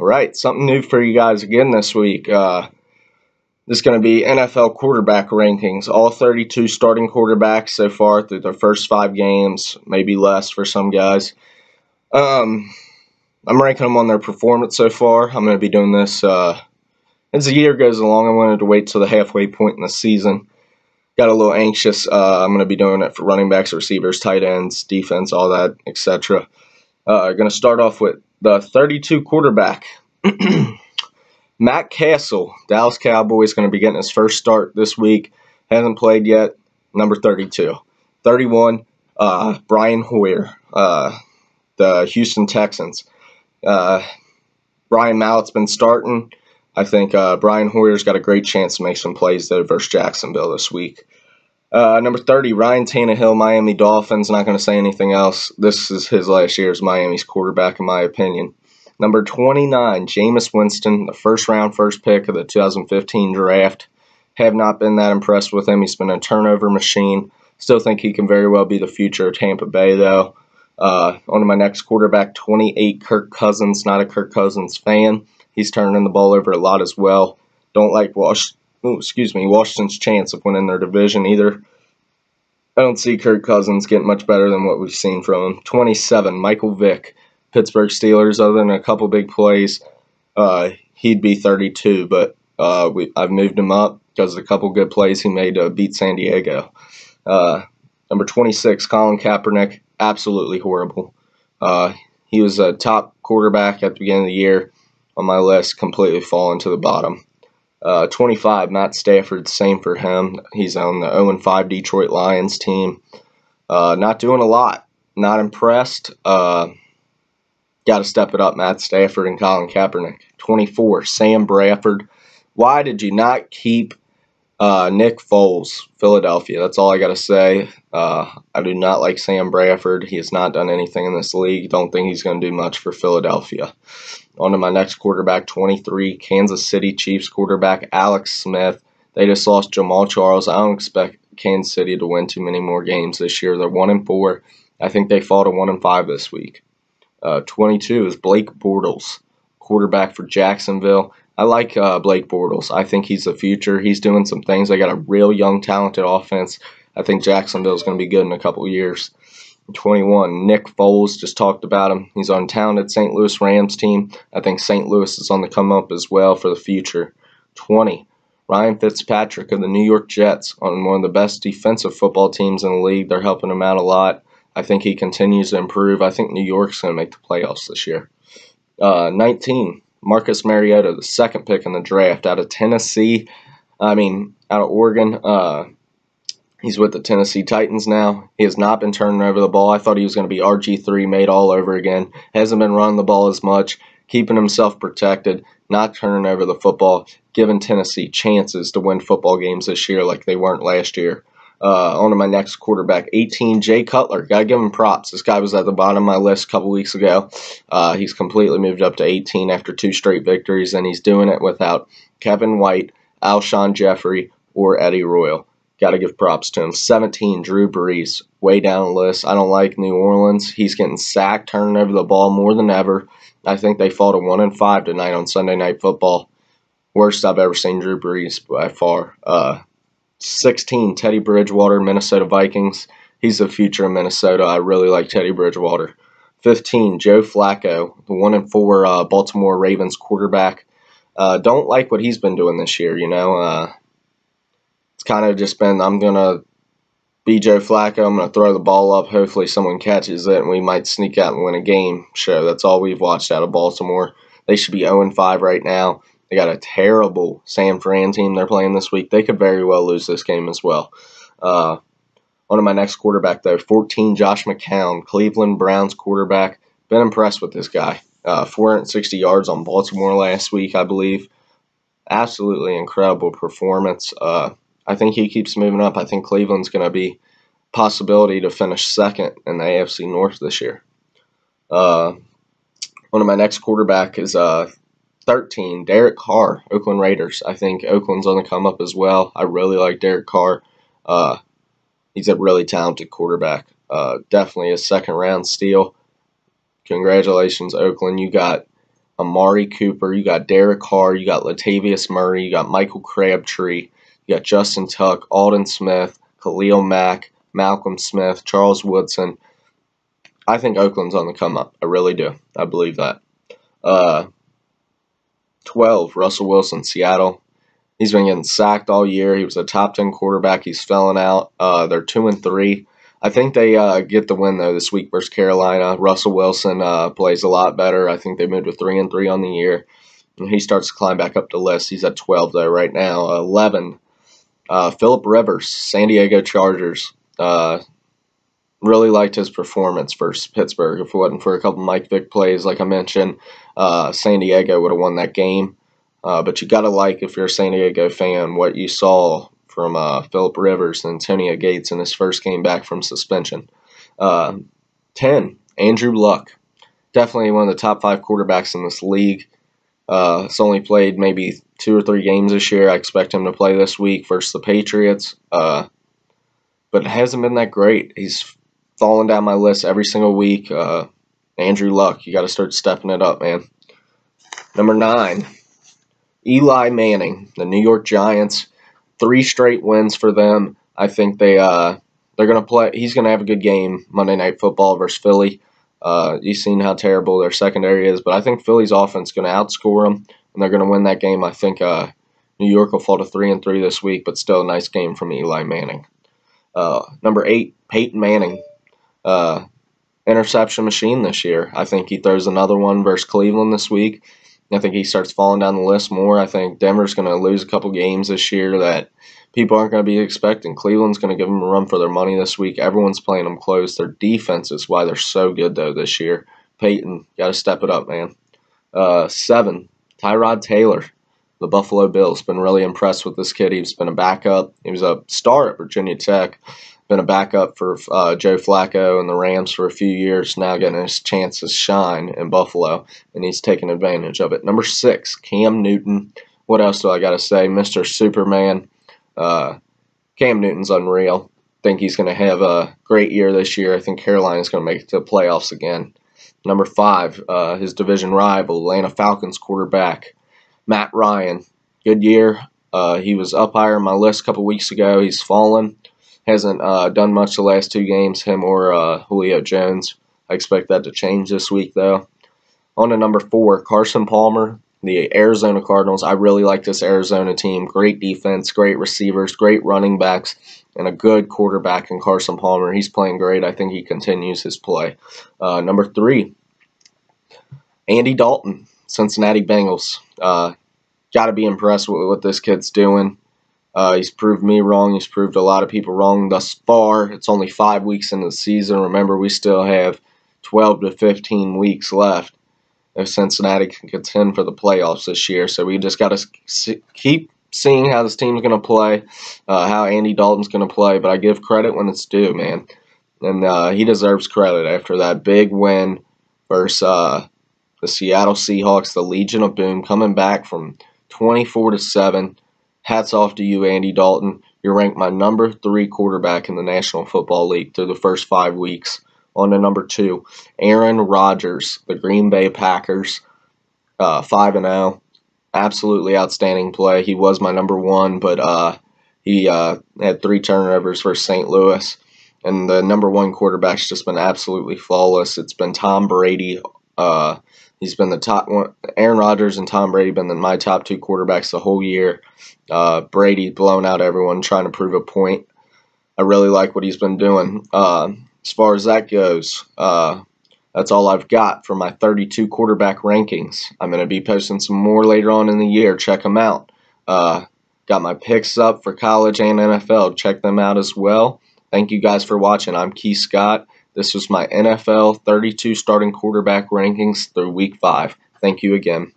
All right, something new for you guys again this week. This is going to be NFL quarterback rankings. All 32 starting quarterbacks so far through their first 5 games, maybe less for some guys. I'm ranking them on their performance so far. I'm going to be doing this as the year goes along. I wanted to wait till the halfway point in the season. Got a little anxious. I'm going to be doing it for running backs, receivers, tight ends, defense, all that, etc. Going to start off with the 32 quarterback. Matt Castle, Dallas Cowboys, going to be getting his first start this week. Hasn't played yet. Number 32. 31, Brian Hoyer, the Houston Texans. Brian Mallett's been starting. I think Brian Hoyer's got a great chance to make some plays there versus Jacksonville this week. Number 30, Ryan Tannehill, Miami Dolphins. Not going to say anything else. This is his last year as Miami's quarterback, in my opinion. Number 29, Jameis Winston, the first-round first pick of the 2015 draft. Have not been that impressed with him. He's been a turnover machine. Still think he can very well be the future of Tampa Bay, though. On to my next quarterback, 28, Kirk Cousins. Not a Kirk Cousins fan. He's turning the ball over a lot as well. Don't like Washington's chance of winning their division either. I don't see Kirk Cousins getting much better than what we've seen from him. 27, Michael Vick. Pittsburgh Steelers, other than a couple big plays, he'd be 32, but I've moved him up because of a couple good plays he made to beat San Diego. Number 26, Colin Kaepernick, absolutely horrible. He was a top quarterback at the beginning of the year on my list, completely fallen to the bottom. 25, Matt Stafford, same for him. He's on the 0-5 Detroit Lions team. Not doing a lot. Not impressed. Got to step it up, Matt Stafford and Colin Kaepernick. 24, Sam Bradford. Why did you not keep Nick Foles, Philadelphia? That's all I got to say. I do not like Sam Bradford. He has not done anything in this league. Don't think he's going to do much for Philadelphia. On to my next quarterback, 23, Kansas City Chiefs quarterback Alex Smith. They just lost Jamal Charles. I don't expect Kansas City to win too many more games this year. They're 1-4. I think they fall to 1-5 this week. 22 is Blake Bortles, quarterback for Jacksonville. I like Blake Bortles. I think he's the future. He's doing some things. They got a real young, talented offense. I think Jacksonville's going to be good in a couple of years. 21, Nick Foles, just talked about him. He's on talented St. Louis Rams team. I think St. Louis is on the come up as well for the future. 20, Ryan Fitzpatrick of the New York Jets, on one of the best defensive football teams in the league. They're helping him out a lot. I think he continues to improve. I think New York's going to make the playoffs this year. 19, Marcus Mariota, the second pick in the draft out of Tennessee. Out of Oregon. He's with the Tennessee Titans now. He has not been turning over the ball. I thought he was going to be RG3 made all over again. Hasn't been running the ball as much, keeping himself protected, not turning over the football, giving Tennessee chances to win football games this year like they weren't last year. On to my next quarterback, 18, Jay Cutler. Got to give him props. This guy was at the bottom of my list a couple weeks ago. He's completely moved up to 18 after 2 straight victories, and he's doing it without Kevin White, Alshon Jeffrey, or Eddie Royal. Got to give props to him. 17, Drew Brees. Way down the list. I don't like New Orleans. He's getting sacked, turning over the ball more than ever. I think they fall to 1-5 tonight on Sunday Night Football. Worst I've ever seen Drew Brees by far. 16, Teddy Bridgewater, Minnesota Vikings. He's the future of Minnesota. I really like Teddy Bridgewater. 15, Joe Flacco, the 1-4 Baltimore Ravens quarterback. Don't like what he's been doing this year, It's kind of just been, I'm going to be Joe Flacco. I'm going to throw the ball up. Hopefully someone catches it, and we might sneak out and win a game. Show. That's all we've watched out of Baltimore. They should be 0-5 right now. They got a terrible San Fran team they're playing this week. They could very well lose this game as well. On to my next quarterback, though. 14, Josh McCown, Cleveland Browns quarterback. Been impressed with this guy. 460 yards on Baltimore last week, I believe. Absolutely incredible performance. I think he keeps moving up. I think Cleveland's going to be a possibility to finish second in the AFC North this year. One of my next quarterback is 13, Derek Carr, Oakland Raiders. I think Oakland's on the come up as well. I really like Derek Carr. He's a really talented quarterback. Definitely a second-round steal. Congratulations, Oakland. You got Amari Cooper, you got Derek Carr, you got Latavius Murray, you got Michael Crabtree, you got Justin Tuck, Alden Smith, Khalil Mack, Malcolm Smith, Charles Woodson. I think Oakland's on the come up. I really do. I believe that. 12, Russell Wilson, Seattle. He's been getting sacked all year. He was a top 10 quarterback. He's falling out. They're 2-3. I think they get the win, though, this week versus Carolina. Russell Wilson plays a lot better. I think they moved to 3-3 on the year. And he starts to climb back up the list. He's at 12, though, right now. 11, Phillip Rivers, San Diego Chargers. Really liked his performance versus Pittsburgh. If it wasn't for a couple Mike Vick plays, like I mentioned, San Diego would have won that game. But you got to like, if you're a San Diego fan, what you saw from Phillip Rivers and Antonio Gates in his first game back from suspension. 10, Andrew Luck. Definitely one of the top 5 quarterbacks in this league. He's only played maybe 2 or 3 games this year. I expect him to play this week versus the Patriots. But it hasn't been that great. He's falling down my list every single week. Andrew Luck, you got to start stepping it up, man. Number 9, Eli Manning, the New York Giants. 3 straight wins for them. I think they're gonna play. He's gonna have a good game Monday Night Football versus Philly. You've seen how terrible their secondary is, but I think Philly's offense is gonna outscore them, and they're gonna win that game. I think New York will fall to 3-3 this week, but still a nice game from Eli Manning. Number 8, Peyton Manning. Interception machine this year. I think he throws another one versus Cleveland this week. I think he starts falling down the list more. I think Denver's going to lose a couple games this year that people aren't going to be expecting. Cleveland's going to give them a run for their money this week. Everyone's playing them close. Their defense is why they're so good, though, this year. Peyton, got to step it up, man. 7, Tyrod Taylor, the Buffalo Bills. Been really impressed with this kid. He's been a backup. He was a star at Virginia Tech. Been a backup for Joe Flacco and the Rams for a few years, now getting his chance to shine in Buffalo, and he's taking advantage of it. Number 6, Cam Newton. What else do I got to say? Mr. Superman. Cam Newton's unreal. Think he's going to have a great year this year. I think Carolina's going to make it to the playoffs again. Number 5, his division rival, Atlanta Falcons quarterback, Matt Ryan. Good year. He was up higher on my list a couple weeks ago. He's fallen. Hasn't done much the last 2 games, him or Julio Jones. I expect that to change this week, though. On to number 4, Carson Palmer, the Arizona Cardinals. I really like this Arizona team. Great defense, great receivers, great running backs, and a good quarterback in Carson Palmer. He's playing great. I think he continues his play. Number 3, Andy Dalton, Cincinnati Bengals. Got to be impressed with what this kid's doing. He's proved me wrong. He's proved a lot of people wrong thus far. It's only 5 weeks into the season. Remember, we still have 12 to 15 weeks left if Cincinnati can contend for the playoffs this year. So we just got to keep seeing how this team's going to play, how Andy Dalton's going to play. But I give credit when it's due, man. And he deserves credit after that big win versus the Seattle Seahawks, the Legion of Boom, coming back from 24-7. Hats off to you, Andy Dalton. You're ranked my number 3 quarterback in the National Football League through the first 5 weeks. On to number 2, Aaron Rodgers, the Green Bay Packers, 5-0. Absolutely outstanding play. He was my number 1, but he had 3 turnovers for St. Louis. And the number 1 quarterback's just been absolutely flawless. It's been Tom Brady. He's been the top one. Aaron Rodgers and Tom Brady been my top 2 quarterbacks the whole year. Brady blowing out everyone, trying to prove a point. I really like what he's been doing. As far as that goes, that's all I've got for my 32 quarterback rankings. I'm going to be posting some more later on in the year. Check them out. Got my picks up for college and NFL. Check them out as well. Thank you guys for watching. I'm Keith Scott. This was my NFL 32 starting quarterback rankings through Week 5. Thank you again.